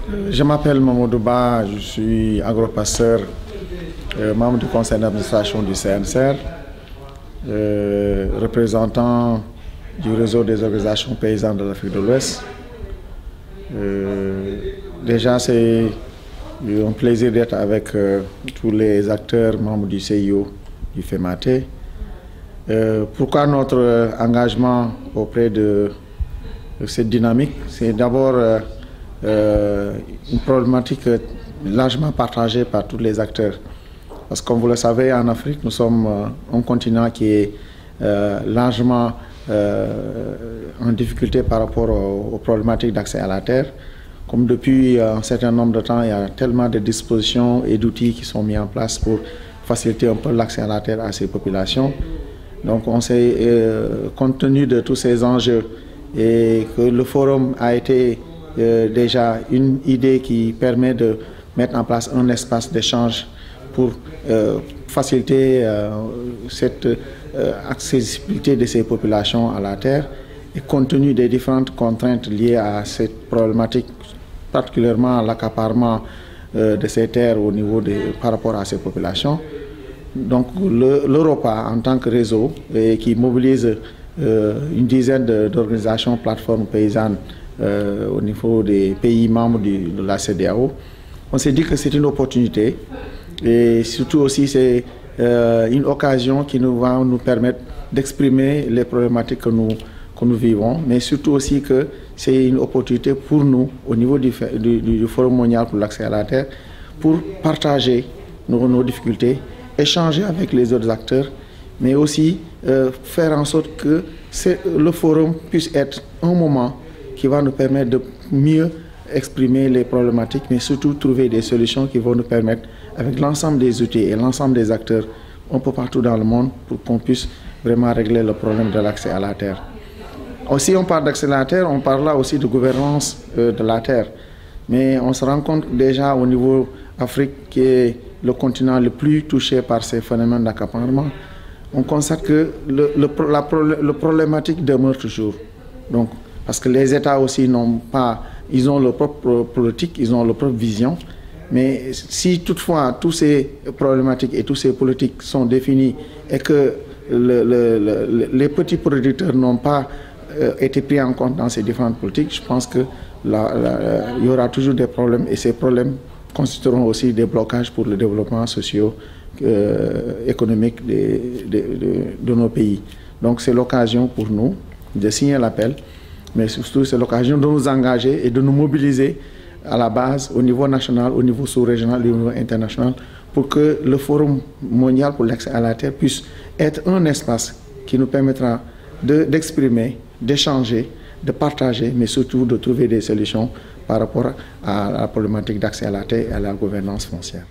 Je m'appelle Mamadou Ba, je suis agropasteur, membre du conseil d'administration du CNCR, représentant du réseau des organisations paysannes de l'Afrique de l'Ouest. Déjà, c'est un plaisir d'être avec tous les acteurs membres du CIO, du FEMATE. Pourquoi notre engagement auprès de cette dynamique? C'est d'abord une problématique largement partagée par tous les acteurs. Parce que comme vous le savez, en Afrique, nous sommes un continent qui est largement en difficulté par rapport aux problématiques d'accès à la terre. Comme depuis un certain nombre de temps, il y a tellement de dispositions et d'outils qui sont mis en place pour faciliter un peu l'accès à la terre à ces populations. Donc on s'est, compte tenu de tous ces enjeux et que le forum a été déjà une idée qui permet de mettre en place un espace d'échange pour faciliter cette accessibilité de ces populations à la terre, et compte tenu des différentes contraintes liées à cette problématique, particulièrement l'accaparement de ces terres au niveau par rapport à ces populations. Donc l'Europa, en tant que réseau qui mobilise une dizaine d'organisations, plateformes paysannes au niveau des pays membres de la CEDEAO, on s'est dit que c'est une opportunité et surtout aussi c'est une occasion qui va nous permettre d'exprimer les problématiques que nous vivons, mais surtout aussi que c'est une opportunité pour nous au niveau du Forum mondial pour l'accès à la terre pour partager nos difficultés, échanger avec les autres acteurs, mais aussi faire en sorte que le forum puisse être un moment qui va nous permettre de mieux exprimer les problématiques, mais surtout trouver des solutions qui vont nous permettre, avec l'ensemble des outils et l'ensemble des acteurs un peu partout dans le monde, pour qu'on puisse vraiment régler le problème de l'accès à la terre. Aussi, on parle d'accès à la terre, on parle là aussi de gouvernance de la terre. Mais on se rend compte déjà au niveau Afrique, qui est le continent le plus touché par ces phénomènes d'accaparement, on constate que la problématique demeure toujours. Donc, parce que les États aussi ils ont leur propre politique, ils ont leur propre vision. Mais si toutefois toutes ces problématiques et toutes ces politiques sont définies et que les petits producteurs n'ont pas été pris en compte dans ces différentes politiques, je pense qu'il y aura toujours des problèmes, et ces problèmes constitueront aussi des blocages pour le développement socio-économique de nos pays. Donc c'est l'occasion pour nous de signer l'appel, mais surtout c'est l'occasion de nous engager et de nous mobiliser à la base, au niveau national, au niveau sous-régional, au niveau international, pour que le Forum mondial pour l'accès à la terre puisse être un espace qui nous permettra d'exprimer, d'échanger, de partager, mais surtout de trouver des solutions par rapport à la problématique d'accès à la terre et à la gouvernance foncière.